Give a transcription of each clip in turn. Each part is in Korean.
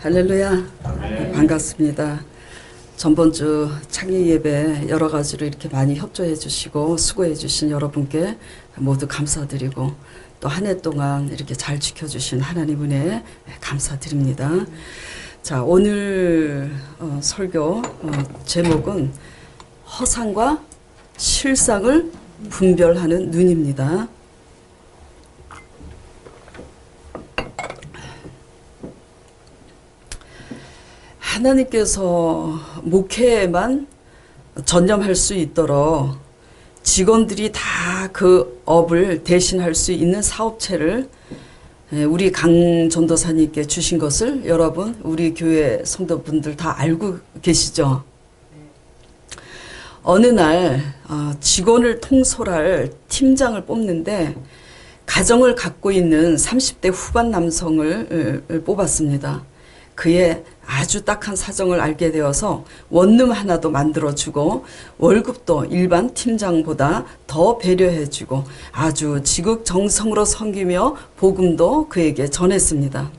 할렐루야. 반갑습니다. 전번주 창립 예배 여러 가지로 이렇게 많이 협조해 주시고 수고해 주신 여러분께 모두 감사드리고 또 한 해 동안 이렇게 잘 지켜주신 하나님 은혜에 감사드립니다. 자, 오늘 설교 제목은 허상과 실상을 분별하는 눈입니다. 하나님께서 목회에만 전념할 수 있도록 직원들이 다 그 업을 대신할 수 있는 사업체를 우리 강 전도사님께 주신 것을 여러분, 우리 교회 성도분들 다 알고 계시죠? 어느 날 직원을 통솔할 팀장을 뽑는데 가정을 갖고 있는 30대 후반 남성을 뽑았습니다. 그의 아주 딱한 사정을 알게 되어서 원룸 하나도 만들어주고 월급도 일반 팀장보다 더 배려해주고 아주 지극정성으로 섬기며 복음도 그에게 전했습니다.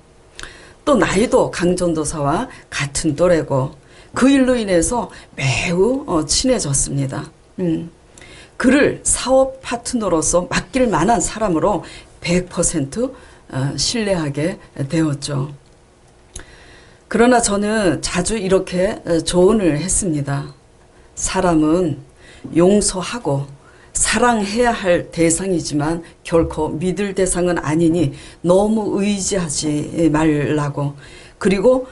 또 나이도 강전도사와 같은 또래고 그 일로 인해서 매우 친해졌습니다. 그를 사업 파트너로서 맡길 만한 사람으로 100% 신뢰하게 되었죠. 그러나 저는 자주 이렇게 조언을 했습니다. 사람은 용서하고 사랑해야 할 대상이지만 결코 믿을 대상은 아니니 너무 의지하지 말라고. 그리고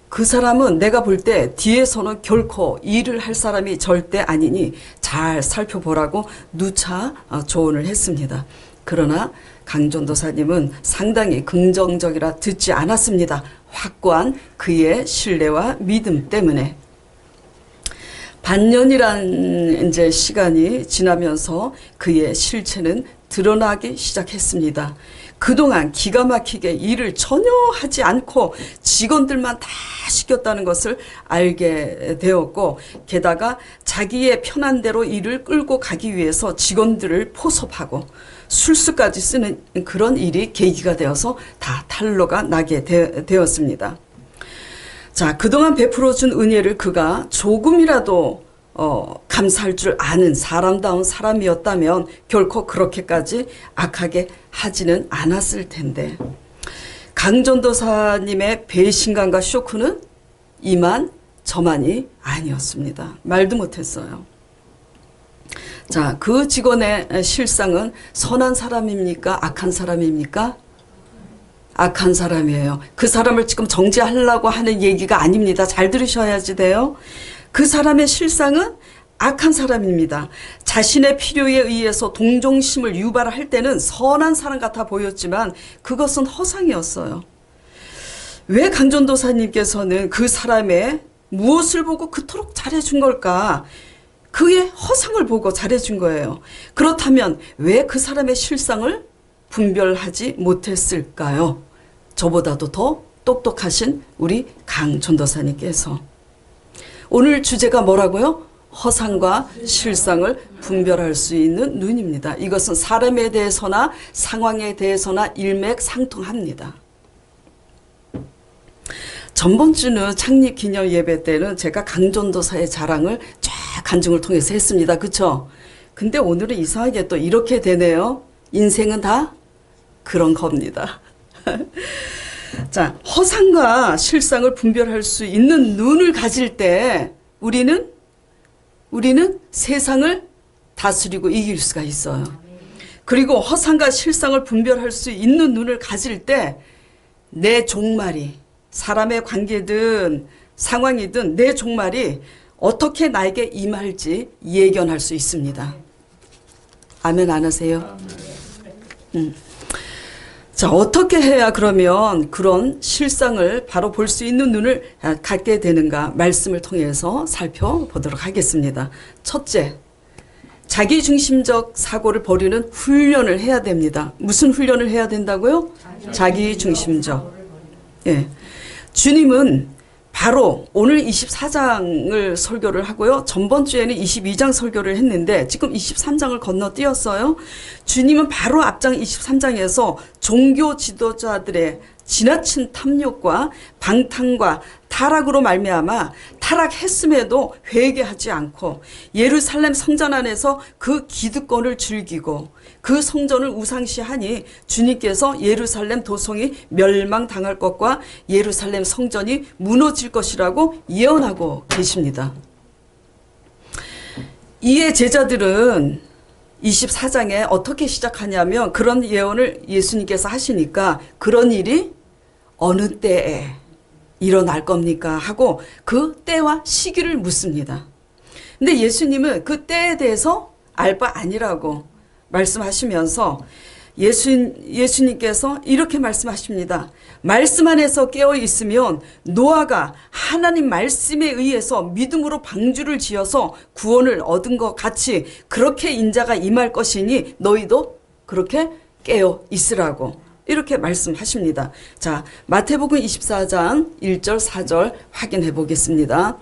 그 사람은 내가 볼 때 뒤에서는 결코 일을 할 사람이 절대 아니니 잘 살펴보라고 누차 조언을 했습니다. 그러나 강전도사님은 상당히 긍정적이라 듣지 않았습니다. 확고한 그의 신뢰와 믿음 때문에. 반년이란 이제 시간이 지나면서 그의 실체는 드러나기 시작했습니다. 그동안 기가 막히게 일을 전혀 하지 않고 직원들만 다 시켰다는 것을 알게 되었고, 게다가 자기의 편한 대로 일을 끌고 가기 위해서 직원들을 포섭하고 술수까지 쓰는 그런 일이 계기가 되어서 다 탄로가 나게 되었습니다. 자, 그동안 베풀어준 은혜를 그가 조금이라도 감사할 줄 아는 사람다운 사람이었다면 결코 그렇게까지 악하게 하지는 않았을 텐데, 강전도사님의 배신감과 쇼크는 이만 저만이 아니었습니다. 말도 못했어요. 자, 그 직원의 실상은 선한 사람입니까? 악한 사람입니까? 악한 사람이에요. 그 사람을 지금 정죄하려고 하는 얘기가 아닙니다. 잘 들으셔야지 돼요. 그 사람의 실상은 악한 사람입니다. 자신의 필요에 의해서 동정심을 유발할 때는 선한 사람 같아 보였지만 그것은 허상이었어요. 왜 강전도사님께서는 그 사람의 무엇을 보고 그토록 잘해준 걸까? 그의 허상을 보고 잘해준 거예요. 그렇다면 왜 그 사람의 실상을 분별하지 못했을까요? 저보다도 더 똑똑하신 우리 강 전도사님께서. 오늘 주제가 뭐라고요? 허상과 실상을 분별할 수 있는 눈입니다. 이것은 사람에 대해서나 상황에 대해서나 일맥상통합니다. 전번주는 창립 기념 예배 때는 제가 강전도사의 자랑을 쫙 간증을 통해서 했습니다. 그쵸? 근데 오늘은 이상하게 또 이렇게 되네요. 인생은 다 그런 겁니다. 자, 허상과 실상을 분별할 수 있는 눈을 가질 때 우리는 세상을 다스리고 이길 수가 있어요. 그리고 허상과 실상을 분별할 수 있는 눈을 가질 때 내 종말이, 사람의 관계든 상황이든 내 종말이 어떻게 나에게 임할지 예견할 수 있습니다. 아멘 안 하세요? 자, 어떻게 해야 그러면 그런 실상을 바로 볼 수 있는 눈을 갖게 되는가 말씀을 통해서 살펴보도록 하겠습니다. 첫째, 자기중심적 사고를 버리는 훈련을 해야 됩니다. 무슨 훈련을 해야 된다고요? 자기중심적. 예. 주님은 바로 오늘 24장을 설교를 하고요. 전번 주에는 22장 설교를 했는데 지금 23장을 건너뛰었어요. 주님은 바로 앞장 23장에서 종교 지도자들의 지나친 탐욕과 방탕과 타락으로 말미암아 타락했음에도 회개하지 않고 예루살렘 성전 안에서 그 기득권을 즐기고 그 성전을 우상시하니 주님께서 예루살렘 도성이 멸망당할 것과 예루살렘 성전이 무너질 것이라고 예언하고 계십니다. 이에 제자들은 24장에 어떻게 시작하냐면 그런 예언을 예수님께서 하시니까 그런 일이 어느 때에 일어날 겁니까? 하고 그 때와 시기를 묻습니다. 근데 예수님은 그 때에 대해서 알 바 아니라고 말씀하시면서 예수님께서 이렇게 말씀하십니다. 말씀 안에서 깨어 있으면 노아가 하나님 말씀에 의해서 믿음으로 방주를 지어서 구원을 얻은 것 같이 그렇게 인자가 임할 것이니 너희도 그렇게 깨어 있으라고 이렇게 말씀하십니다. 자, 마태복음 24장 1절 4절 확인해 보겠습니다.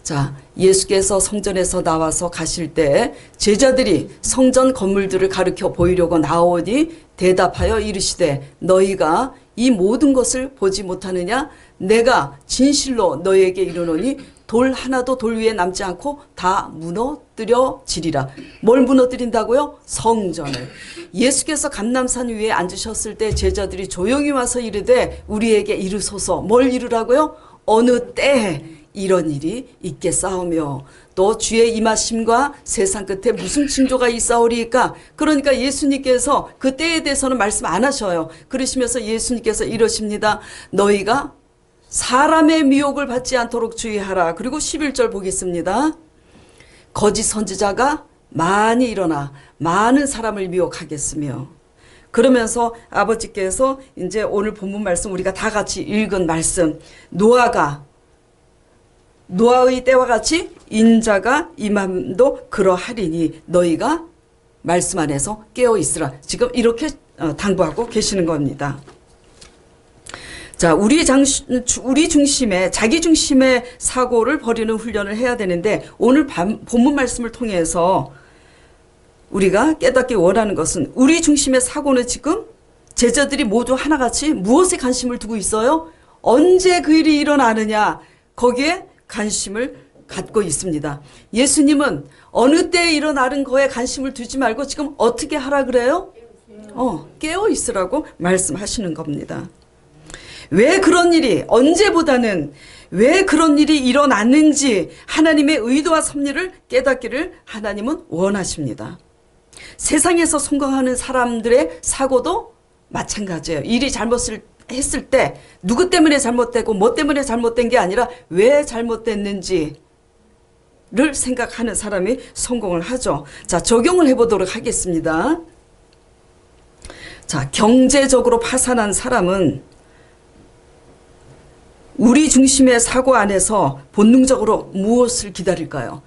자, 예수께서 성전에서 나와서 가실 때 제자들이 성전 건물들을 가르쳐 보이려고 나오니 대답하여 이르시되 너희가 이 모든 것을 보지 못하느냐? 내가 진실로 너희에게 이르노니 돌 하나도 돌 위에 남지 않고 다 무너뜨려지리라. 뭘 무너뜨린다고요? 성전을. 예수께서 감람산 위에 앉으셨을 때 제자들이 조용히 와서 이르되 우리에게 이르소서. 뭘 이르라고요? 어느 때에 이런 일이 있겠사오며 또 주의 임하심과 세상 끝에 무슨 징조가 있사오리까? 그러니까 예수님께서 그 때에 대해서는 말씀 안 하셔요. 그러시면서 예수님께서 이러십니다. 너희가 사람의 미혹을 받지 않도록 주의하라. 그리고 11절 보겠습니다. 거짓 선지자가 많이 일어나 많은 사람을 미혹하겠으며 그러면서 아버지께서 이제 오늘 본문 말씀 우리가 다 같이 읽은 말씀 노아의 때와 같이 인자가 임함도 그러하리니 너희가 말씀 안에서 깨어 있으라. 지금 이렇게 당부하고 계시는 겁니다. 자, 우리 중심의 자기 중심의 사고를 버리는 훈련을 해야 되는데 오늘 본문 말씀을 통해서 우리가 깨닫기 원하는 것은 우리 중심의 사고는 지금 제자들이 모두 하나같이 무엇에 관심을 두고 있어요? 언제 그 일이 일어나느냐 거기에 관심을 갖고 있습니다. 예수님은 어느 때에 일어나는 거에 관심을 두지 말고 지금 어떻게 하라 그래요? 깨어 있으라고 말씀하시는 겁니다. 왜 그런 일이 언제보다는 왜 그런 일이 일어났는지 하나님의 의도와 섭리를 깨닫기를 하나님은 원하십니다. 세상에서 성공하는 사람들의 사고도 마찬가지예요. 일이 했을 때 누구 때문에 잘못되고 뭐 때문에 잘못된 게 아니라 왜 잘못됐는지를 생각하는 사람이 성공을 하죠. 자, 적용을 해보도록 하겠습니다. 자, 경제적으로 파산한 사람은 우리 중심의 사고 안에서 본능적으로 무엇을 기다릴까요?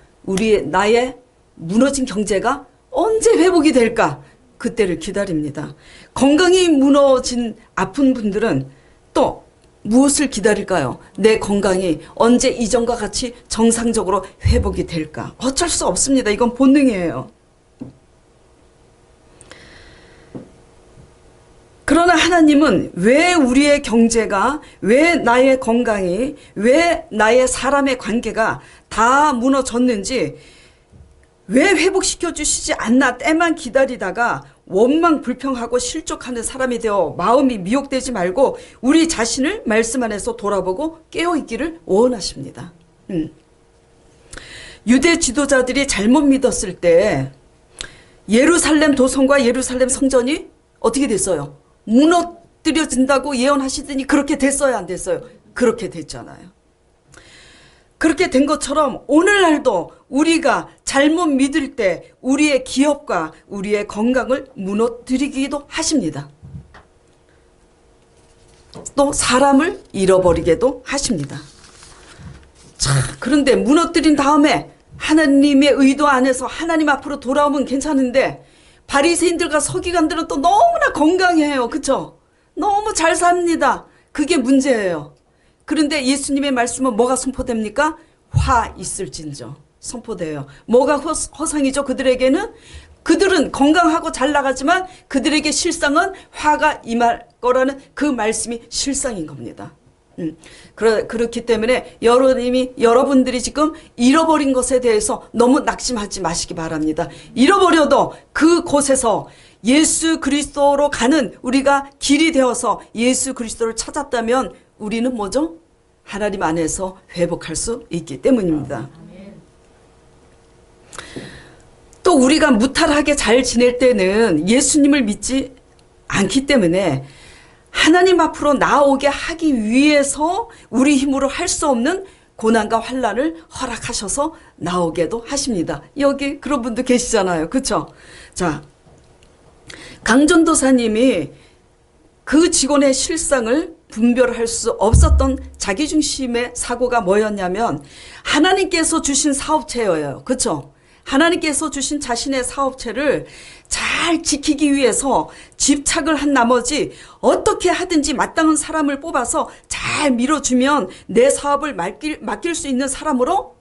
나의 무너진 경제가 언제 회복이 될까? 그때를 기다립니다. 건강이 무너진 아픈 분들은 또 무엇을 기다릴까요? 내 건강이 언제 이전과 같이 정상적으로 회복이 될까? 어쩔 수 없습니다. 이건 본능이에요. 그러나 하나님은 왜 우리의 경제가, 왜 나의 건강이, 왜 나의 사람의 관계가 다 무너졌는지 왜 회복시켜 주시지 않나 때만 기다리다가 원망 불평하고 실족하는 사람이 되어 마음이 미혹되지 말고 우리 자신을 말씀 안에서 돌아보고 깨어있기를 원하십니다. 유대 지도자들이 잘못 믿었을 때 예루살렘 도성과 예루살렘 성전이 어떻게 됐어요? 무너뜨려진다고 예언하시더니 그렇게 됐어요, 안 됐어요? 그렇게 됐잖아요. 그렇게 된 것처럼 오늘날도 우리가 잘못 믿을 때 우리의 기업과 우리의 건강을 무너뜨리기도 하십니다. 또 사람을 잃어버리게도 하십니다. 자, 그런데 무너뜨린 다음에 하나님의 의도 안에서 하나님 앞으로 돌아오면 괜찮은데 바리새인들과 서기관들은 또 너무나 건강해요. 그렇죠? 너무 잘 삽니다. 그게 문제예요. 그런데 예수님의 말씀은 뭐가 선포됩니까? 화 있을진저 선포돼요. 뭐가 허상이죠? 그들에게는 그들은 건강하고 잘 나가지만 그들에게 실상은 화가 임할 거라는 그 말씀이 실상인 겁니다. 그렇기 때문에 여러분들이 지금 잃어버린 것에 대해서 너무 낙심하지 마시기 바랍니다. 잃어버려도 그곳에서 예수 그리스도로 가는 우리가 길이 되어서 예수 그리스도를 찾았다면 우리는 뭐죠? 하나님 안에서 회복할 수 있기 때문입니다. 또 우리가 무탈하게 잘 지낼 때는 예수님을 믿지 않기 때문에 하나님 앞으로 나오게 하기 위해서 우리 힘으로 할 수 없는 고난과 환난을 허락하셔서 나오게도 하십니다. 여기 그런 분도 계시잖아요. 그렇죠? 자, 강전도사님이 그 직원의 실상을 분별할 수 없었던 자기중심의 사고가 뭐였냐면 하나님께서 주신 사업체예요. 그렇죠? 하나님께서 주신 자신의 사업체를 잘 지키기 위해서 집착을 한 나머지 어떻게 하든지 마땅한 사람을 뽑아서 잘 밀어주면 내 사업을 맡길 수 있는 사람으로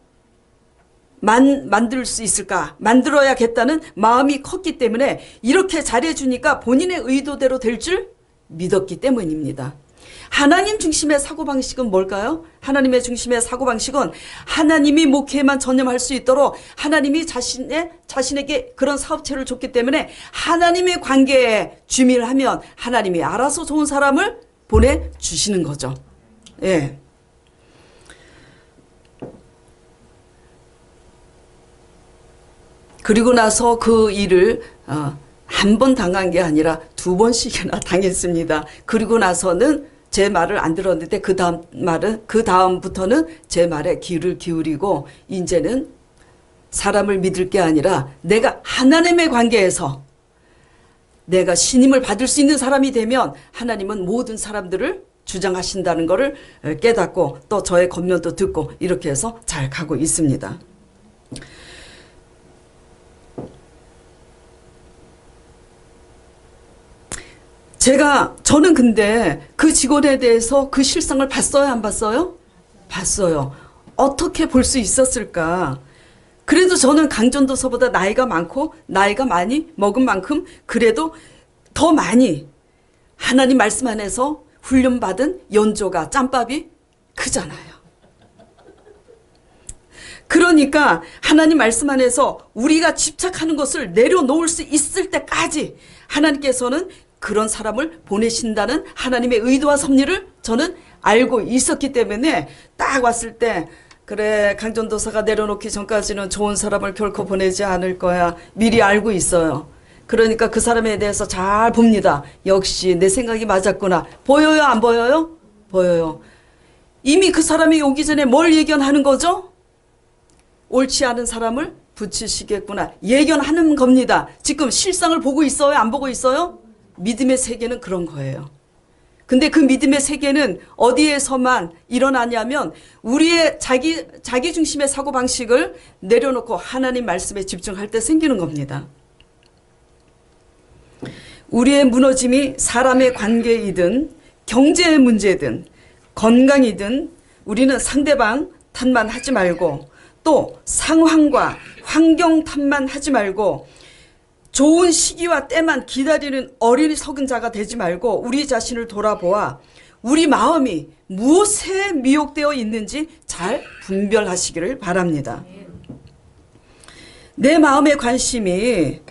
만들 수 있을까? 만들어야겠다는 마음이 컸기 때문에 이렇게 잘해주니까 본인의 의도대로 될 줄 믿었기 때문입니다. 하나님 중심의 사고방식은 뭘까요? 하나님의 중심의 사고방식은 하나님이 목회에만 전념할 수 있도록 하나님이 자신에게 그런 사업체를 줬기 때문에 하나님의 관계에 주밀하면 하나님이 알아서 좋은 사람을 보내주시는 거죠. 예. 그리고 나서 그 일을 한 번 당한 게 아니라 2번씩이나 당했습니다. 그리고 나서는 제 말을 안 들었는데 그 다음부터는 제 말에 귀를 기울이고 이제는 사람을 믿을 게 아니라 내가 하나님의 관계에서 내가 신임을 받을 수 있는 사람이 되면 하나님은 모든 사람들을 주장하신다는 것을 깨닫고 또 저의 겉면도 듣고 이렇게 해서 잘 가고 있습니다. 저는 근데 그 직원에 대해서 그 실상을 봤어요, 안 봤어요? 봤어요. 어떻게 볼 수 있었을까? 그래도 저는 강전도서보다 나이가 많고 나이가 많이 먹은 만큼 그래도 더 많이 하나님 말씀 안에서 훈련받은 연조가 짬밥이 크잖아요. 그러니까 하나님 말씀 안에서 우리가 집착하는 것을 내려놓을 수 있을 때까지 하나님께서는 그런 사람을 보내신다는 하나님의 의도와 섭리를 저는 알고 있었기 때문에 딱 왔을 때 그래 강전도사가 내려놓기 전까지는 좋은 사람을 결코 보내지 않을 거야. 미리 알고 있어요. 그러니까 그 사람에 대해서 잘 봅니다. 역시 내 생각이 맞았구나. 보여요? 안 보여요? 보여요. 이미 그 사람이 오기 전에 뭘 예견하는 거죠? 옳지 않은 사람을 붙이시겠구나. 예견하는 겁니다. 지금 실상을 보고 있어요? 안 보고 있어요? 믿음의 세계는 그런 거예요. 근데 그 믿음의 세계는 어디에서만 일어나냐면 우리의 자기 중심의 사고방식을 내려놓고 하나님 말씀에 집중할 때 생기는 겁니다. 우리의 무너짐이 사람의 관계이든 경제의 문제든 건강이든 우리는 상대방 탓만 하지 말고 또 상황과 환경 탓만 하지 말고 좋은 시기와 때만 기다리는 어리석은 자가 되지 말고 우리 자신을 돌아보아 우리 마음이 무엇에 미혹되어 있는지 잘 분별하시기를 바랍니다. 내 마음의 관심이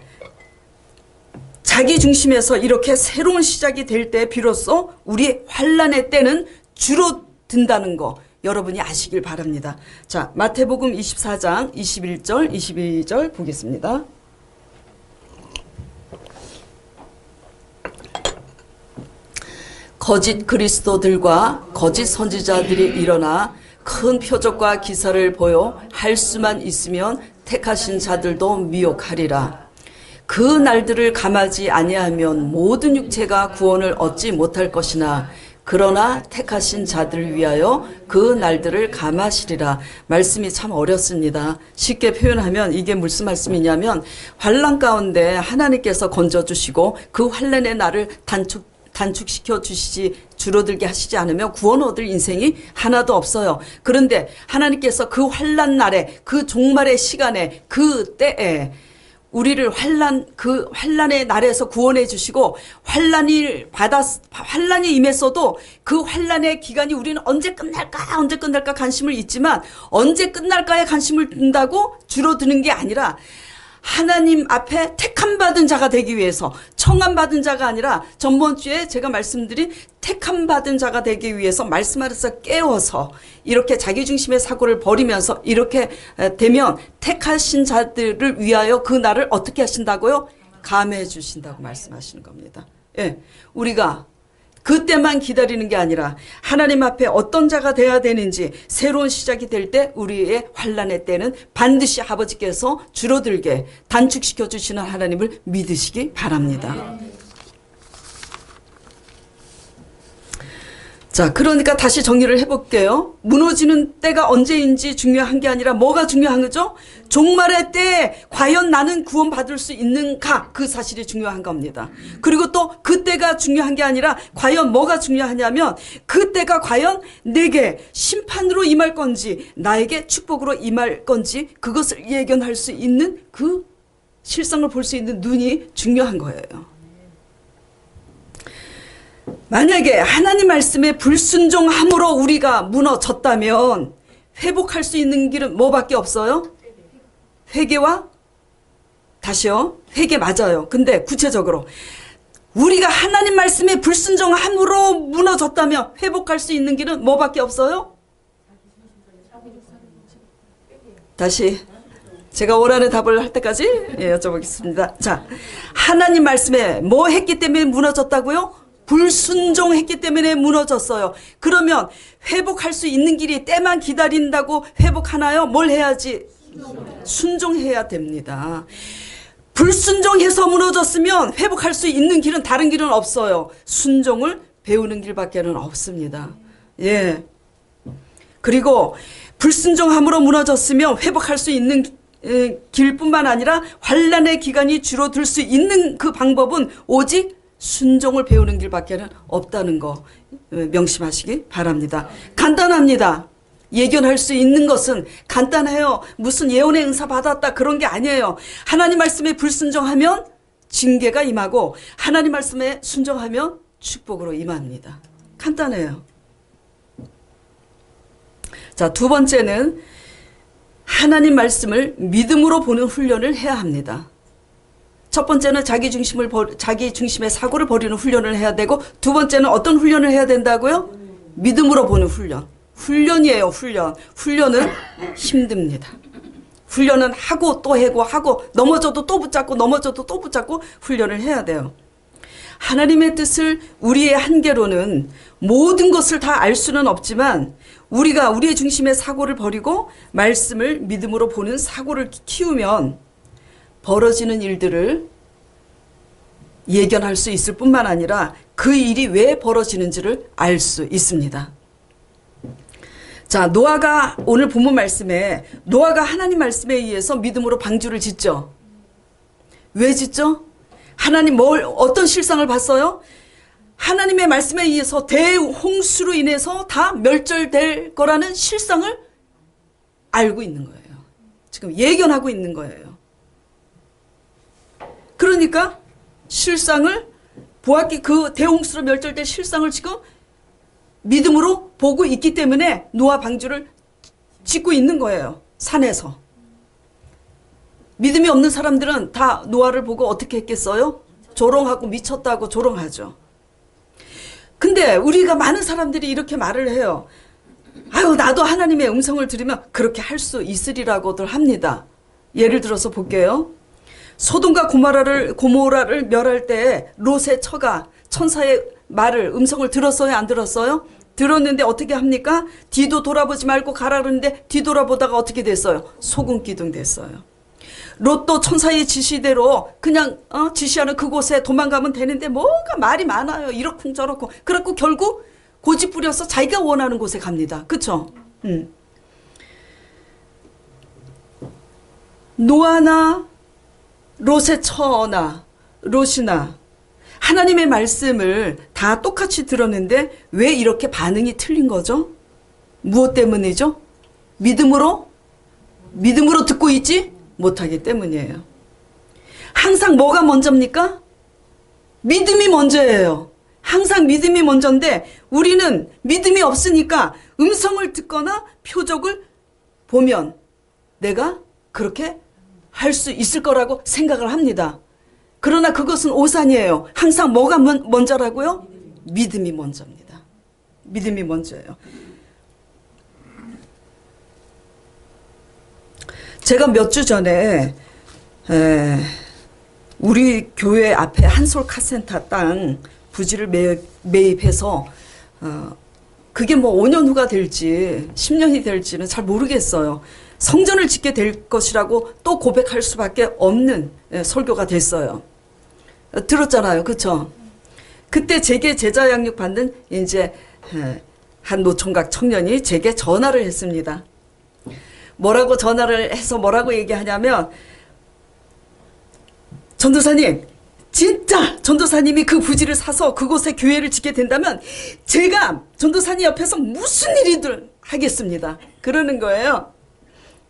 자기 중심에서 이렇게 새로운 시작이 될 때 비로소 우리의 환난의 때는 줄어든다는 거 여러분이 아시길 바랍니다. 자, 마태복음 24장 21절 22절 보겠습니다. 거짓 그리스도들과 거짓 선지자들이 일어나 큰 표적과 기사를 보여 할 수만 있으면 택하신 자들도 미혹하리라. 그 날들을 감하지 아니하면 모든 육체가 구원을 얻지 못할 것이나 그러나 택하신 자들을 위하여 그 날들을 감하시리라. 말씀이 참 어렵습니다. 쉽게 표현하면 이게 무슨 말씀이냐면 환난 가운데 하나님께서 건져주시고 그 환난의 날을 단축시켜 주시지 줄어들게 하시지 않으면 구원 얻을 인생이 하나도 없어요. 그런데 하나님께서 그 환난 날에 그 종말의 시간에 그 때에 우리를 그 환란의 날에서 구원해 주시고 환란이 임했어도 그 환란의 기간이 우리는 언제 끝날까 관심을 있지만 언제 끝날까에 관심을 둔다고 줄어드는 게 아니라 하나님 앞에 택함받은 자가 되기 위해서 청함받은 자가 아니라 전번 주에 제가 말씀드린 택함받은 자가 되기 위해서 말씀 안에서 깨워서 이렇게 자기중심의 사고를 버리면서 이렇게 되면 택하신 자들을 위하여 그 날을 어떻게 하신다고요? 감해 주신다고 말씀하시는 겁니다. 예, 우리가 그때만 기다리는 게 아니라 하나님 앞에 어떤 자가 돼야 되는지 새로운 시작이 될 때 우리의 환란의 때는 반드시 아버지께서 줄어들게 단축시켜 주시는 하나님을 믿으시기 바랍니다. 자, 그러니까 다시 정리를 해볼게요. 무너지는 때가 언제인지 중요한 게 아니라 뭐가 중요한 거죠? 종말의 때에 과연 나는 구원받을 수 있는가? 그 사실이 중요한 겁니다. 그리고 또 그때가 중요한 게 아니라 과연 뭐가 중요하냐면 그때가 과연 내게 심판으로 임할 건지 나에게 축복으로 임할 건지 그것을 예견할 수 있는 그 실상을 볼 수 있는 눈이 중요한 거예요. 만약에 하나님 말씀에 불순종함으로 우리가 무너졌다면 회복할 수 있는 길은 뭐밖에 없어요? 회개와 다시요. 회개 맞아요. 근데 구체적으로 우리가 하나님 말씀에 불순종함으로 무너졌다면 회복할 수 있는 길은 뭐밖에 없어요? 다시 제가 원하는 답을 할 때까지 여쭤보겠습니다. 자, 하나님 말씀에 뭐 했기 때문에 무너졌다고요? 불순종했기 때문에 무너졌어요. 그러면 회복할 수 있는 길이 때만 기다린다고 회복하나요? 뭘 해야지? 순종해야 됩니다. 불순종해서 무너졌으면 회복할 수 있는 길은 다른 길은 없어요. 순종을 배우는 길밖에는 없습니다. 예. 그리고 불순종함으로 무너졌으면 회복할 수 있는 길뿐만 아니라 환란의 기간이 줄어들 수 있는 그 방법은 오직 순종을 배우는 길밖에는 없다는 거 명심하시기 바랍니다. 간단합니다. 예견할 수 있는 것은 간단해요. 무슨 예언의 은사 받았다 그런 게 아니에요. 하나님 말씀에 불순종하면 징계가 임하고 하나님 말씀에 순종하면 축복으로 임합니다. 간단해요. 자, 두 번째는 하나님 말씀을 믿음으로 보는 훈련을 해야 합니다. 첫 번째는 자기 중심의 사고를 버리는 훈련을 해야 되고 두 번째는 어떤 훈련을 해야 된다고요? 믿음으로 보는 훈련. 훈련이에요, 훈련. 훈련은 힘듭니다. 훈련은 하고 또 하고 넘어져도 또 붙잡고 넘어져도 또 붙잡고 훈련을 해야 돼요. 하나님의 뜻을 우리의 한계로는 모든 것을 다 알 수는 없지만 우리가 우리의 중심의 사고를 버리고 말씀을 믿음으로 보는 사고를 키우면 벌어지는 일들을 예견할 수 있을 뿐만 아니라 그 일이 왜 벌어지는지를 알 수 있습니다. 자, 노아가 오늘 본문 말씀에 노아가 하나님 말씀에 의해서 믿음으로 방주를 짓죠. 왜 짓죠? 하나님 어떤 실상을 봤어요? 하나님의 말씀에 의해서 대홍수로 인해서 다 멸절될 거라는 실상을 알고 있는 거예요. 지금 예견하고 있는 거예요. 그러니까 실상을 보았기 그 대홍수로 멸절될 실상을 지금 믿음으로 보고 있기 때문에 노아 방주를 짓고 있는 거예요. 산에서. 믿음이 없는 사람들은 다 노아를 보고 어떻게 했겠어요? 조롱하고 미쳤다고 조롱하죠. 근데 우리가 많은 사람들이 이렇게 말을 해요. 아유, 나도 하나님의 음성을 들으면 그렇게 할 수 있으리라고들 합니다. 예를 들어서 볼게요. 소돔과 고모라를 멸할 때 롯의 처가 천사의 음성을 들었어요? 안 들었어요? 들었는데 어떻게 합니까? 뒤도 돌아보지 말고 가라 그러는데 뒤돌아보다가 어떻게 됐어요? 소금기둥 됐어요. 롯도 천사의 지시대로 그냥 지시하는 그곳에 도망가면 되는데 뭐가 말이 많아요. 이렇쿵 저렇쿵. 그래갖고 결국 고집 부려서 자기가 원하는 곳에 갑니다. 그쵸? 노아나 롯의 처나 롯이나 하나님의 말씀을 다 똑같이 들었는데 왜 이렇게 반응이 틀린 거죠? 무엇 때문이죠? 믿음으로 듣고 있지 못하기 때문이에요. 항상 뭐가 먼저입니까? 믿음이 먼저예요. 항상 믿음이 먼저인데 우리는 믿음이 없으니까 음성을 듣거나 표적을 보면 내가 그렇게 할 수 있을 거라고 생각을 합니다. 그러나 그것은 오산이에요. 항상 뭐가 먼저라고요? 믿음이 먼저입니다. 믿음이 먼저예요. 제가 몇 주 전에 우리 교회 앞에 한솔 카센터 땅 부지를 매입해서 그게 뭐 5년 후가 될지 10년이 될지는 잘 모르겠어요. 성전을 짓게 될 것이라고 또 고백할 수밖에 없는 설교가 됐어요. 들었잖아요. 그쵸? 그때 제게 제자 양육 받는 이제 한 노총각 청년이 제게 전화를 했습니다. 뭐라고 전화를 해서 뭐라고 얘기하냐면, 전도사님, 진짜 전도사님이 그 부지를 사서 그곳에 교회를 짓게 된다면 제가 전도사님 옆에서 무슨 일이든 하겠습니다. 그러는 거예요.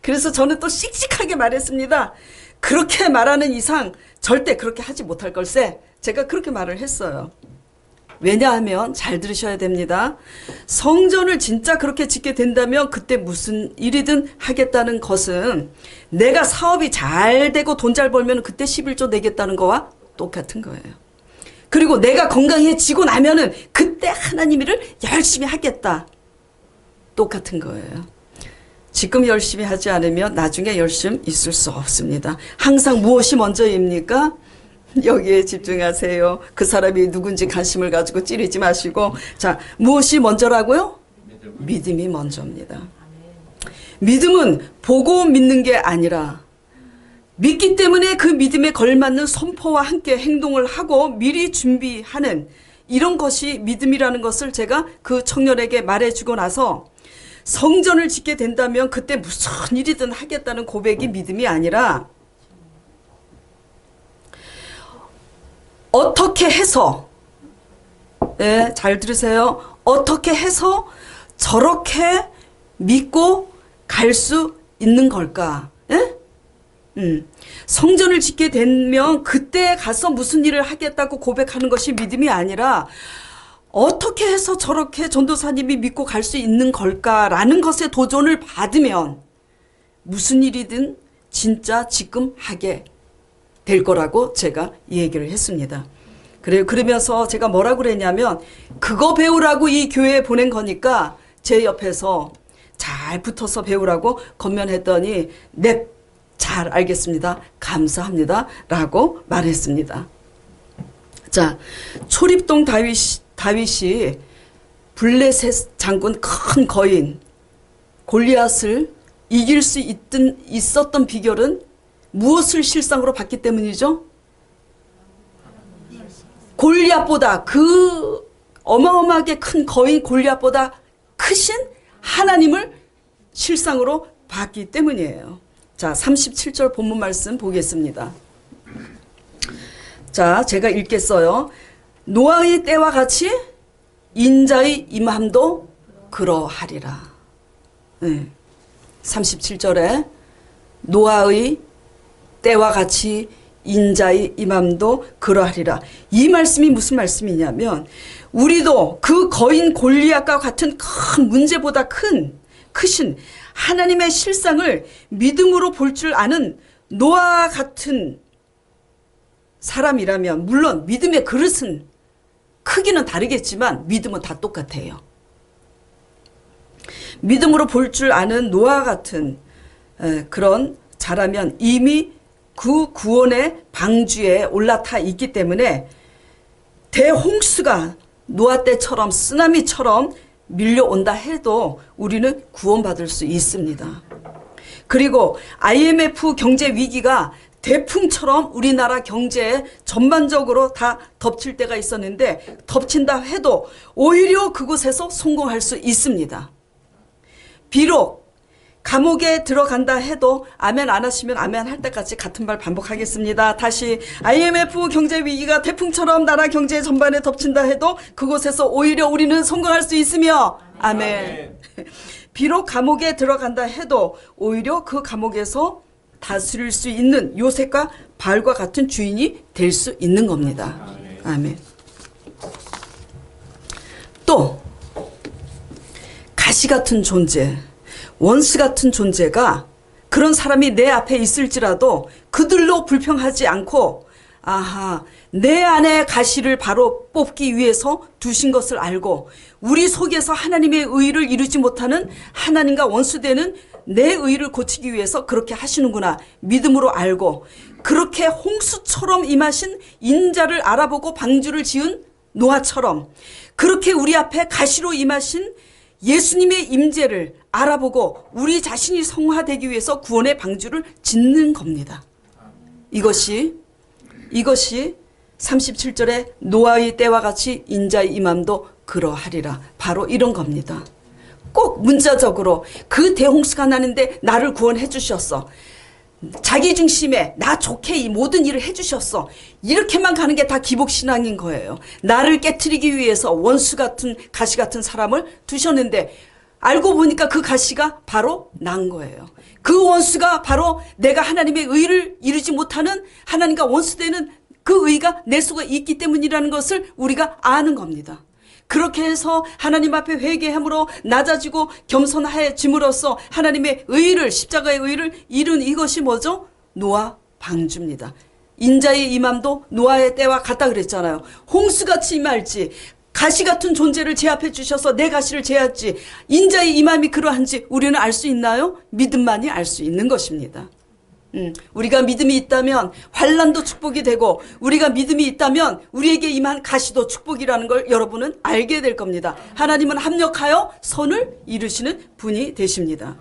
그래서 저는 또 씩씩하게 말했습니다. 그렇게 말하는 이상 절대 그렇게 하지 못할 걸세. 제가 그렇게 말을 했어요. 왜냐하면 잘 들으셔야 됩니다. 성전을 진짜 그렇게 짓게 된다면 그때 무슨 일이든 하겠다는 것은 내가 사업이 잘 되고 돈 잘 벌면 그때 11조 내겠다는 거와 똑같은 거예요. 그리고 내가 건강해지고 나면은 그때 하나님 일을 열심히 하겠다. 똑같은 거예요. 지금 열심히 하지 않으면 나중에 열심히 있을 수 없습니다. 항상 무엇이 먼저입니까? 여기에 집중하세요. 그 사람이 누군지 관심을 가지고 찌르지 마시고. 자, 무엇이 먼저라고요? 믿음이 먼저입니다. 믿음은 보고 믿는 게 아니라 믿기 때문에 그 믿음에 걸맞는 선포와 함께 행동을 하고 미리 준비하는 이런 것이 믿음이라는 것을 제가 그 청년에게 말해주고 나서 성전을 짓게 된다면 그때 무슨 일이든 하겠다는 고백이 믿음이 아니라 어떻게 해서, 예, 잘 들으세요. 어떻게 해서 저렇게 믿고 갈 수 있는 걸까? 예? 성전을 짓게 되면 그때 가서 무슨 일을 하겠다고 고백하는 것이 믿음이 아니라 어떻게 해서 저렇게 전도사님이 믿고 갈 수 있는 걸까라는 것에 도전을 받으면 무슨 일이든 진짜 지금 하게 될 거라고 제가 이 얘기를 했습니다. 그러면서 제가 뭐라고 그랬냐면 그거 배우라고 이 교회에 보낸 거니까 제 옆에서 잘 붙어서 배우라고 건면했더니 네, 잘 알겠습니다. 감사합니다. 라고 말했습니다. 자, 초립동 다윗이 블레셋 장군 큰 거인 골리앗을 이길 수 있었던 비결은 무엇을 실상으로 봤기 때문이죠? 골리앗보다 그 어마어마하게 큰 거인 골리앗보다 크신 하나님을 실상으로 봤기 때문이에요. 자, 37절 본문 말씀 보겠습니다. 자, 제가 읽겠어요. 노아의 때와 같이 인자의 임함도 그러하리라. 네. 37절에 노아의 때와 같이 인자의 임함도 그러하리라. 이 말씀이 무슨 말씀이냐면 우리도 그 거인 골리앗과 같은 큰 문제보다 크신 하나님의 실상을 믿음으로 볼 줄 아는 노아와 같은 사람이라면 물론 믿음의 그릇은 크기는 다르겠지만 믿음은 다 똑같아요. 믿음으로 볼 줄 아는 노아와 같은 그런 자라면 이미 그 구원의 방주에 올라타 있기 때문에 대홍수가 노아 때처럼 쓰나미처럼 밀려온다 해도 우리는 구원받을 수 있습니다. 그리고 IMF 경제 위기가 대풍처럼 우리나라 경제에 전반적으로 다 덮칠 때가 있었는데 덮친다 해도 오히려 그곳에서 성공할 수 있습니다. 비록 감옥에 들어간다 해도 아멘 안 하시면 아멘 할 때까지 같은 말 반복하겠습니다. 다시 IMF 경제 위기가 태풍처럼 나라 경제 전반에 덮친다 해도 그곳에서 오히려 우리는 성공할 수 있으며 아멘. 비록 감옥에 들어간다 해도 오히려 그 감옥에서 다스릴 수 있는 요셉과 바알과 같은 주인이 될 수 있는 겁니다. 아멘. 또 가시 같은 존재, 원수 같은 존재가 그런 사람이 내 앞에 있을지라도 그들로 불평하지 않고 아하, 내 안에 가시를 바로 뽑기 위해서 두신 것을 알고 우리 속에서 하나님의 의를 이루지 못하는 하나님과 원수되는 내 의를 고치기 위해서 그렇게 하시는구나 믿음으로 알고 그렇게 홍수처럼 임하신 인자를 알아보고 방주를 지은 노아처럼 그렇게 우리 앞에 가시로 임하신 예수님의 임재를 알아보고 우리 자신이 성화되기 위해서 구원의 방주를 짓는 겁니다. 이것이 37절에 노아의 때와 같이 인자의 임함도 그러하리라. 바로 이런 겁니다. 꼭 문자적으로 그 대홍수가 나는데 나를 구원해 주셨어. 자기 중심에 나 좋게 이 모든 일을 해주셨어. 이렇게만 가는 게 다 기복신앙인 거예요. 나를 깨트리기 위해서 원수 같은 가시 같은 사람을 두셨는데 알고 보니까 그 가시가 바로 난 거예요. 그 원수가 바로 내가 하나님의 의를 이루지 못하는 하나님과 원수되는 그 의가 내 속에 있기 때문이라는 것을 우리가 아는 겁니다. 그렇게 해서 하나님 앞에 회개함으로 낮아지고 겸손해짐으로써 하나님의 의를 십자가의 의를 이룬 이것이 뭐죠? 노아 방주입니다. 인자의 임함도 노아의 때와 같다 그랬잖아요. 홍수같이 임할지 가시 같은 존재를 제압해 주셔서 내 가시를 제압지 인자의 임함이 그러한지 우리는 알 수 있나요? 믿음만이 알 수 있는 것입니다. 우리가 믿음이 있다면 환난도 축복이 되고 우리가 믿음이 있다면 우리에게 임한 가시도 축복이라는 걸 여러분은 알게 될 겁니다. 하나님은 합력하여 선을 이루시는 분이 되십니다.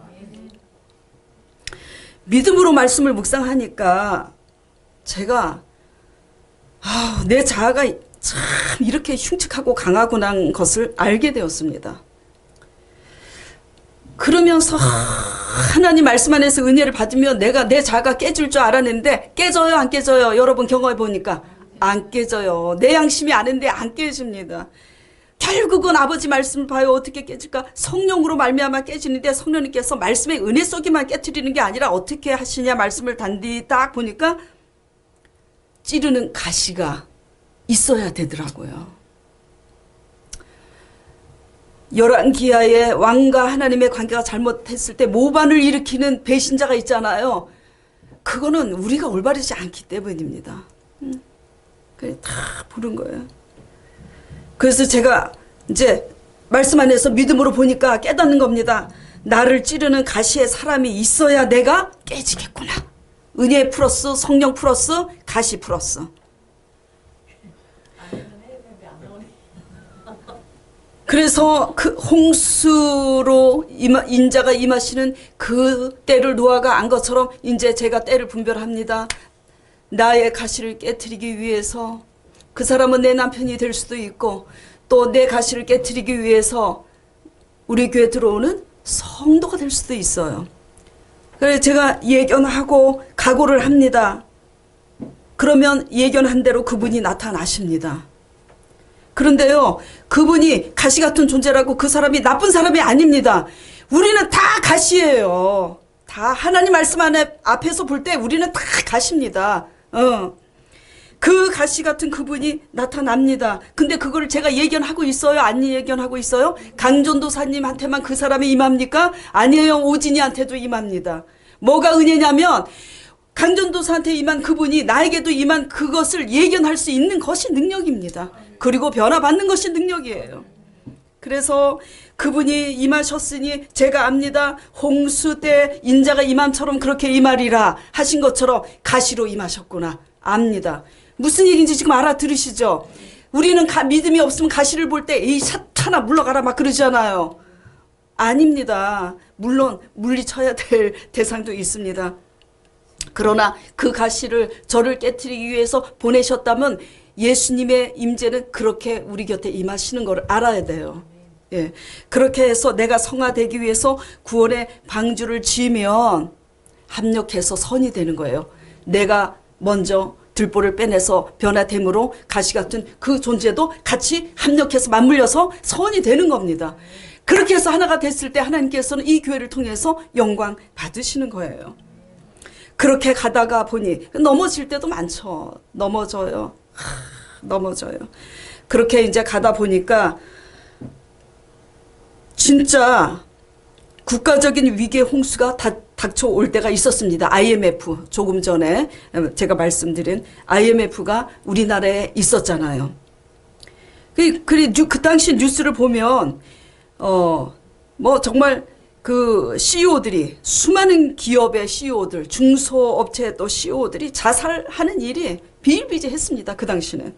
믿음으로 말씀을 묵상하니까 제가 내 자아가 참 이렇게 흉측하고 강하구나 것을 알게 되었습니다. 그러면서 하나님 말씀 안에서 은혜를 받으면 내가 내 자아가 깨질 줄 알았는데 깨져요 안 깨져요? 여러분 경험해 보니까 안 깨져요. 내 양심이 아는데 안 깨집니다. 결국은 아버지 말씀을 봐요. 어떻게 깨질까? 성령으로 말미암아 깨지는데 성령님께서 말씀의 은혜 속에만 깨트리는 게 아니라 어떻게 하시냐 말씀을 단디 딱 보니까 찌르는 가시가 있어야 되더라고요. 열왕기하의 왕과 하나님의 관계가 잘못했을 때 모반을 일으키는 배신자가 있잖아요. 그거는 우리가 올바르지 않기 때문입니다. 그래 다 부른 거예요. 그래서 제가 이제 말씀 안에서 믿음으로 보니까 깨닫는 겁니다. 나를 찌르는 가시의 사람이 있어야 내가 깨지겠구나. 은혜 플러스 성령 플러스 가시 플러스. 그래서 그 홍수로 인자가 임하시는 그 때를 노아가 안 것처럼 이제 제가 때를 분별합니다. 나의 가시를 깨트리기 위해서 그 사람은 내 남편이 될 수도 있고 또 내 가시를 깨트리기 위해서 우리 교회 들어오는 성도가 될 수도 있어요. 그래서 제가 예견하고 각오를 합니다. 그러면 예견한 대로 그분이 나타나십니다. 그런데요, 그분이 가시 같은 존재라고 그 사람이 나쁜 사람이 아닙니다. 우리는 다 가시예요. 다 하나님 말씀 앞에서 볼 때 우리는 다 가시입니다. 그 가시 같은 그분이 나타납니다. 근데 그걸 제가 예견하고 있어요? 안 예견하고 있어요? 강전도사님한테만 그 사람이 임합니까? 아니에요. 오진이한테도 임합니다. 뭐가 은혜냐면 강전도사한테 임한 그분이 나에게도 임한 그것을 예견할 수 있는 것이 능력입니다. 그리고 변화받는 것이 능력이에요. 그래서 그분이 임하셨으니 제가 압니다. 홍수 때 인자가 임함처럼 그렇게 임하리라 하신 것처럼 가시로 임하셨구나 압니다. 무슨 얘기인지 지금 알아들으시죠? 우리는 믿음이 없으면 가시를 볼 때 이 사탄아 물러가라 막 그러잖아요. 아닙니다. 물론 물리쳐야 될 대상도 있습니다. 그러나 그 가시를 저를 깨트리기 위해서 보내셨다면 예수님의 임재는 그렇게 우리 곁에 임하시는 걸 알아야 돼요. 예, 그렇게 해서 내가 성화되기 위해서 구원의 방주를 지으면 합력해서 선이 되는 거예요. 내가 먼저 들보를 빼내서 변화됨으로 가시 같은 그 존재도 같이 합력해서 맞물려서 선이 되는 겁니다. 그렇게 해서 하나가 됐을 때 하나님께서는 이 교회를 통해서 영광 받으시는 거예요. 그렇게 가다가 보니 넘어질 때도 많죠. 넘어져요. 넘어져요. 그렇게 이제 가다 보니까 진짜 국가적인 위기의 홍수가 닥쳐올 때가 있었습니다. IMF, 조금 전에 제가 말씀드린 IMF가 우리나라에 있었잖아요. 그 당시 뉴스를 보면 뭐 정말 그 CEO들이, 수많은 기업의 CEO들, 중소업체의 또 CEO들이 자살하는 일이 비일비재했습니다. 그 당시는.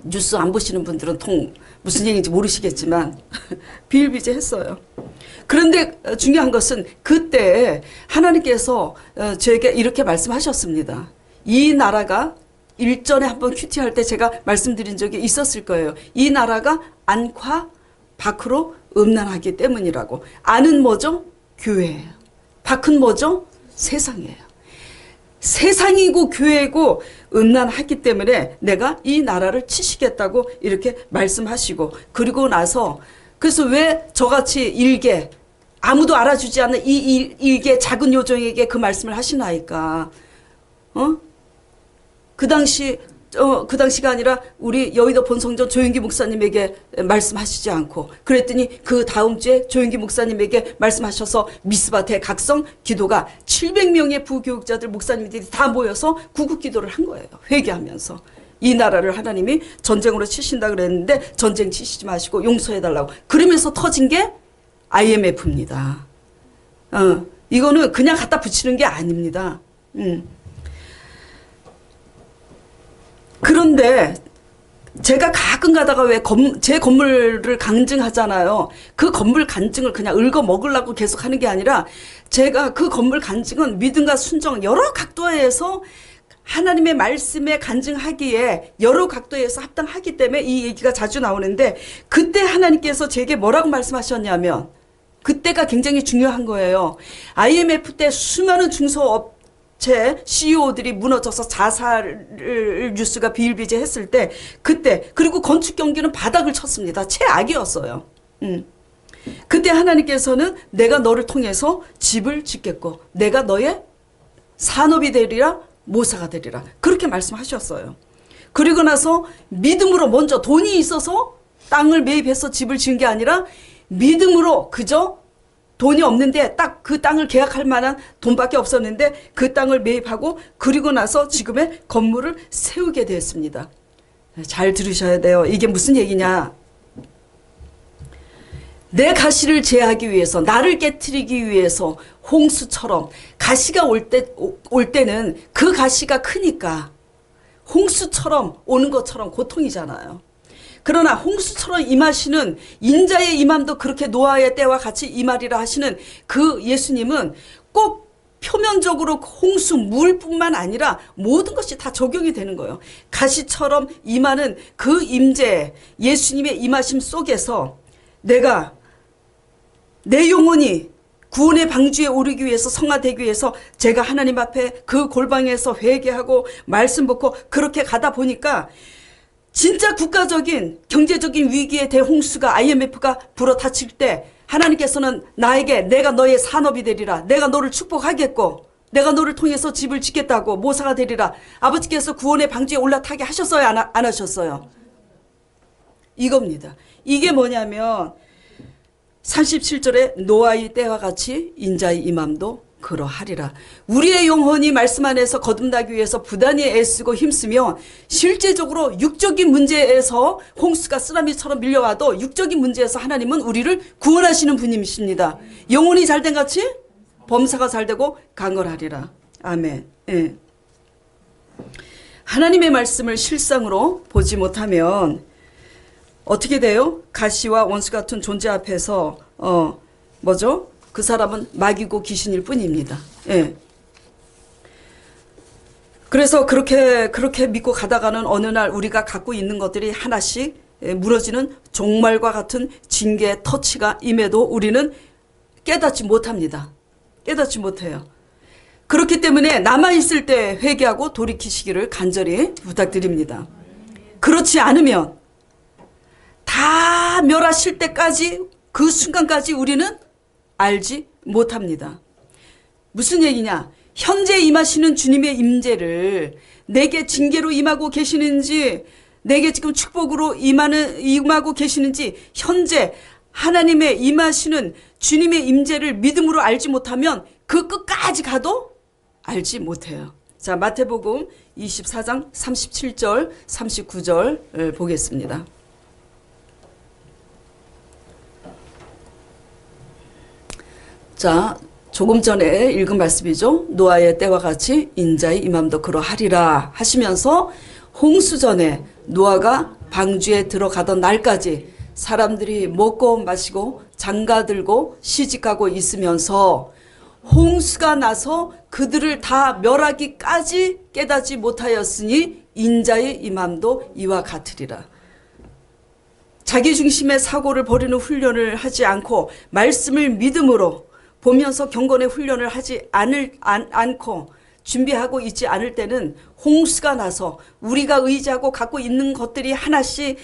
뉴스 안 보시는 분들은 무슨 얘기인지 모르시겠지만 비일비재했어요. 그런데 중요한 것은 그때 하나님께서 저에게 이렇게 말씀하셨습니다. 이 나라가 일전에 한번 큐티할 때 제가 말씀드린 적이 있었을 거예요. 이 나라가 안팎 밖으로 음란하기 때문이라고. 안은 뭐죠? 교회예요. 밖은 뭐죠? 세상이에요. 세상이고 교회고 음란하기 때문에 내가 이 나라를 치시겠다고 이렇게 말씀하시고, 그리고 나서 그래서 왜 저같이 일개, 아무도 알아주지 않는 이 일개 작은 요정에게 그 말씀을 하시나이까. 그 당시가 아니라 우리 여의도 본성전 조영기 목사님에게 말씀하시지 않고, 그랬더니 그 다음 주에 조영기 목사님에게 말씀하셔서 미스바 대각성 기도가 700명의 부교육자들 목사님들이 다 모여서 구국 기도를 한 거예요. 회개하면서. 이 나라를 하나님이 전쟁으로 치신다 그랬는데 전쟁 치시지 마시고 용서해달라고. 그러면서 터진 게 IMF입니다. 이거는 그냥 갖다 붙이는 게 아닙니다. 그런데 제가 가끔 가다가 왜 제 건물을 간증하잖아요. 그 건물 간증을 그냥 읽어 먹으려고 계속 하는 게 아니라, 제가 그 건물 간증은 믿음과 순종 여러 각도에서 하나님의 말씀에 간증하기에 여러 각도에서 합당하기 때문에 이 얘기가 자주 나오는데, 그때 하나님께서 제게 뭐라고 말씀하셨냐면, 그때가 굉장히 중요한 거예요. IMF 때 수많은 중소업체 CEO들이 무너져서 자살 뉴스가 비일비재했을 때, 그때, 그리고 건축 경기는 바닥을 쳤습니다. 최악이었어요. 그때 하나님께서는 내가 너를 통해서 집을 짓겠고 내가 너의 산업이 되리라, 모사가 되리라, 그렇게 말씀하셨어요. 그리고 나서 믿음으로 먼저 돈이 있어서 땅을 매입해서 집을 지은 게 아니라 믿음으로, 그저 돈이 없는데 딱 그 땅을 계약할 만한 돈밖에 없었는데 그 땅을 매입하고, 그리고 나서 지금의 건물을 세우게 되었습니다. 잘 들으셔야 돼요. 이게 무슨 얘기냐. 내 가시를 제하기 위해서, 나를 깨트리기 위해서 홍수처럼, 가시가 올 때는 그 가시가 크니까 홍수처럼 오는 것처럼 고통이잖아요. 그러나 홍수처럼 임하시는 인자의 임함도 그렇게 노아의 때와 같이 임하리라 하시는 그 예수님은 꼭 표면적으로 홍수, 물뿐만 아니라 모든 것이 다 적용이 되는 거예요. 가시처럼 임하는 그 임재, 예수님의 임하심 속에서 내가, 내 영혼이 구원의 방주에 오르기 위해서, 성화되기 위해서 제가 하나님 앞에 그 골방에서 회개하고 말씀 받고 그렇게 가다 보니까 진짜 국가적인 경제적인 위기의 대홍수가, IMF가 불어닥칠 때 하나님께서는 나에게 내가 너의 산업이 되리라, 내가 너를 축복하겠고 내가 너를 통해서 집을 짓겠다고, 모사가 되리라, 아버지께서 구원의 방주에 올라타게 하셨어요, 안 하셨어요? 이겁니다. 이게 뭐냐면 37절에 노아의 때와 같이 인자의 임함도 그러하리라. 우리의 영혼이 말씀 안에서 거듭나기 위해서 부단히 애쓰고 힘쓰며, 실제적으로 육적인 문제에서 홍수가 쓰나미처럼 밀려와도 육적인 문제에서 하나님은 우리를 구원하시는 분이십니다. 영혼이 잘된 같이 범사가 잘되고 강건하리라. 아멘. 예. 하나님의 말씀을 실상으로 보지 못하면 어떻게 돼요? 가시와 원수 같은 존재 앞에서 뭐죠? 그 사람은 마귀고 귀신일 뿐입니다. 예. 그래서 그렇게 믿고 가다가는 어느 날 우리가 갖고 있는 것들이 하나씩 무너지는 종말과 같은 징계의 터치가 임해도 우리는 깨닫지 못합니다. 깨닫지 못해요. 그렇기 때문에 남아있을 때 회개하고 돌이키시기를 간절히 부탁드립니다. 그렇지 않으면 다 멸하실 때까지, 그 순간까지 우리는 알지 못합니다. 무슨 얘기냐? 현재 임하시는 주님의 임재를 내게 징계로 임하고 계시는지, 내게 지금 축복으로 임하고 계시는지, 현재 하나님의 임하시는 주님의 임재를 믿음으로 알지 못하면 그 끝까지 가도 알지 못해요. 자, 마태복음 24장 37절, 39절 보겠습니다. 자, 조금 전에 읽은 말씀이죠. 노아의 때와 같이 인자의 임함도 그러하리라 하시면서 홍수전에 노아가 방주에 들어가던 날까지 사람들이 먹고 마시고 장가들고 시집가고 있으면서 홍수가 나서 그들을 다 멸하기까지 깨닫지 못하였으니 인자의 임함도 이와 같으리라. 자기 중심의 사고를 버리는 훈련을 하지 않고 말씀을 믿음으로 보면서 경건의 훈련을 하지 않고 준비하고 있지 않을 때는 홍수가 나서 우리가 의지하고 갖고 있는 것들이 하나씩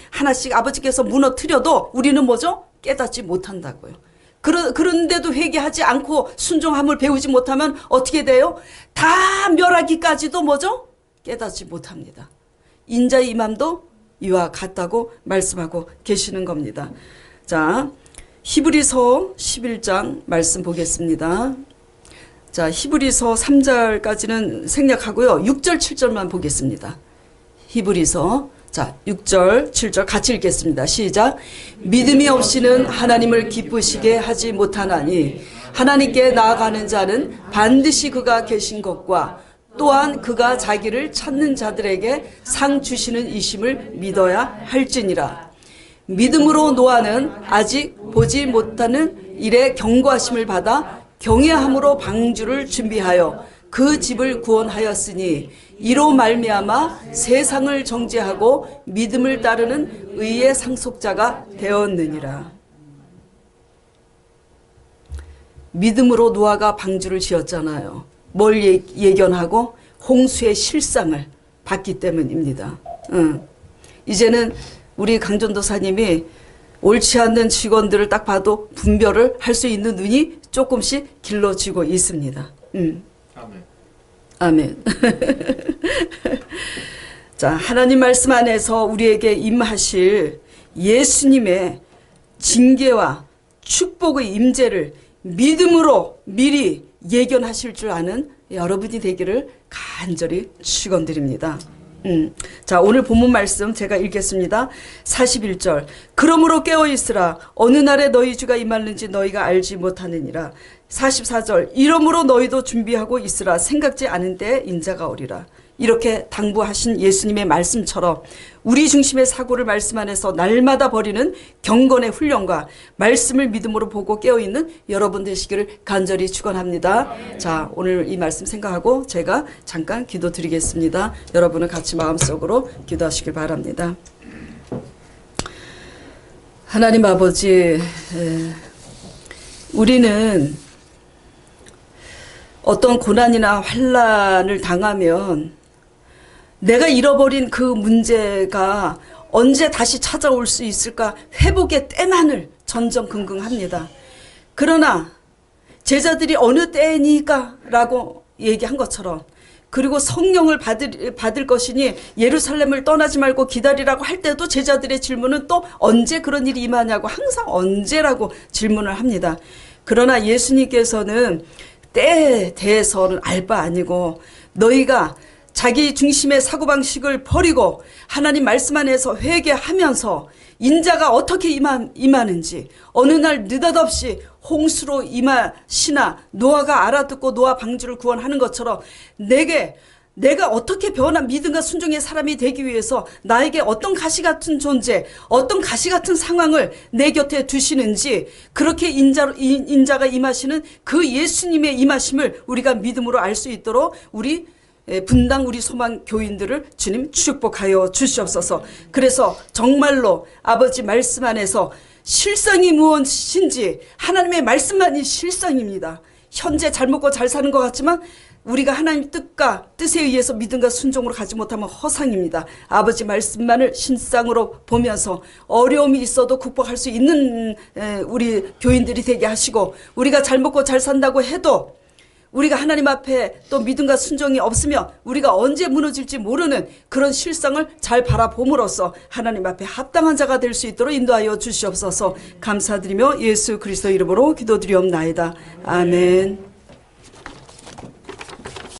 아버지께서 무너뜨려도 우리는 뭐죠? 깨닫지 못한다고요. 그런데도 회개하지 않고 순종함을 배우지 못하면 어떻게 돼요? 다 멸하기까지도 뭐죠? 깨닫지 못합니다. 인자의 임함도 이와 같다고 말씀하고 계시는 겁니다. 자, 히브리서 11장 말씀 보겠습니다. 자, 히브리서 3절까지는 생략하고요. 6절, 7절만 보겠습니다. 히브리서, 자, 6절, 7절 같이 읽겠습니다. 시작. 믿음이 없이는 하나님을 기쁘시게 하지 못하나니 하나님께 나아가는 자는 반드시 그가 계신 것과 또한 그가 자기를 찾는 자들에게 상 주시는 이심을 믿어야 할지니라. 믿음으로 노아는 아직 보지 못하는 일에 경고하심을 받아 경외함으로 방주를 준비하여 그 집을 구원하였으니 이로 말미암아 세상을 정죄하고 믿음을 따르는 의의 상속자가 되었느니라. 믿음으로 노아가 방주를 지었잖아요. 뭘 예견하고? 홍수의 실상을 봤기 때문입니다. 이제는 우리 강전도사님이 옳지 않는 직원들을 딱 봐도 분별을 할 수 있는 눈이 조금씩 길러지고 있습니다. 아멘. 아멘. 자, 하나님 말씀 안에서 우리에게 임하실 예수님의 징계와 축복의 임재를 믿음으로 미리 예견하실 줄 아는 여러분이 되기를 간절히 축원드립니다. 자, 오늘 본문 말씀 제가 읽겠습니다. 41절. 그러므로 깨어있으라. 어느 날에 너희 주가 임하는지 너희가 알지 못하느니라. 44절. 이러므로 너희도 준비하고 있으라. 생각지 않은 때에 인자가 오리라. 이렇게 당부하신 예수님의 말씀처럼 우리 중심의 사고를 말씀 안에서 날마다 벌이는 경건의 훈련과 말씀을 믿음으로 보고 깨어있는 여러분 되시기를 간절히 축원합니다. 자, 오늘 이 말씀 생각하고 제가 잠깐 기도드리겠습니다. 여러분은 같이 마음속으로 기도하시길 바랍니다. 하나님 아버지, 우리는 어떤 고난이나 환난을 당하면 내가 잃어버린 그 문제가 언제 다시 찾아올 수 있을까 회복의 때만을 전전긍긍합니다. 그러나 제자들이 어느 때니까 라고 얘기한 것처럼, 그리고 성령을 받을 것이니 예루살렘을 떠나지 말고 기다리라고 할 때도 제자들의 질문은 또 언제 그런 일이 임하냐고 항상 언제라고 질문을 합니다. 그러나 예수님께서는 때에 대해서는 알 바 아니고 너희가 자기 중심의 사고방식을 버리고 하나님 말씀 안에서 회개하면서 인자가 어떻게 임하는지, 어느 날 느닷없이 홍수로 임하시나 노아가 알아듣고 노아 방주를 구원하는 것처럼 내가 어떻게 변한 믿음과 순종의 사람이 되기 위해서 나에게 어떤 가시 같은 존재, 어떤 가시 같은 상황을 내 곁에 두시는지, 그렇게 인자가 임하시는 그 예수님의 임하심을 우리가 믿음으로 알 수 있도록 분당 우리 소망 교인들을 주님 축복하여 주시옵소서. 그래서 정말로 아버지 말씀 안에서 실상이 무엇인지, 하나님의 말씀만이 실상입니다. 현재 잘 먹고 잘 사는 것 같지만 우리가 하나님 뜻에 의해서 믿음과 순종으로 가지 못하면 허상입니다. 아버지 말씀만을 신상으로 보면서 어려움이 있어도 극복할 수 있는 우리 교인들이 되게 하시고, 우리가 잘 먹고 잘 산다고 해도 우리가 하나님 앞에 또 믿음과 순종이 없으며 우리가 언제 무너질지 모르는 그런 실상을 잘 바라봄으로써 하나님 앞에 합당한 자가 될 수 있도록 인도하여 주시옵소서. 감사드리며 예수 그리스도 이름으로 기도드리옵나이다. 아멘.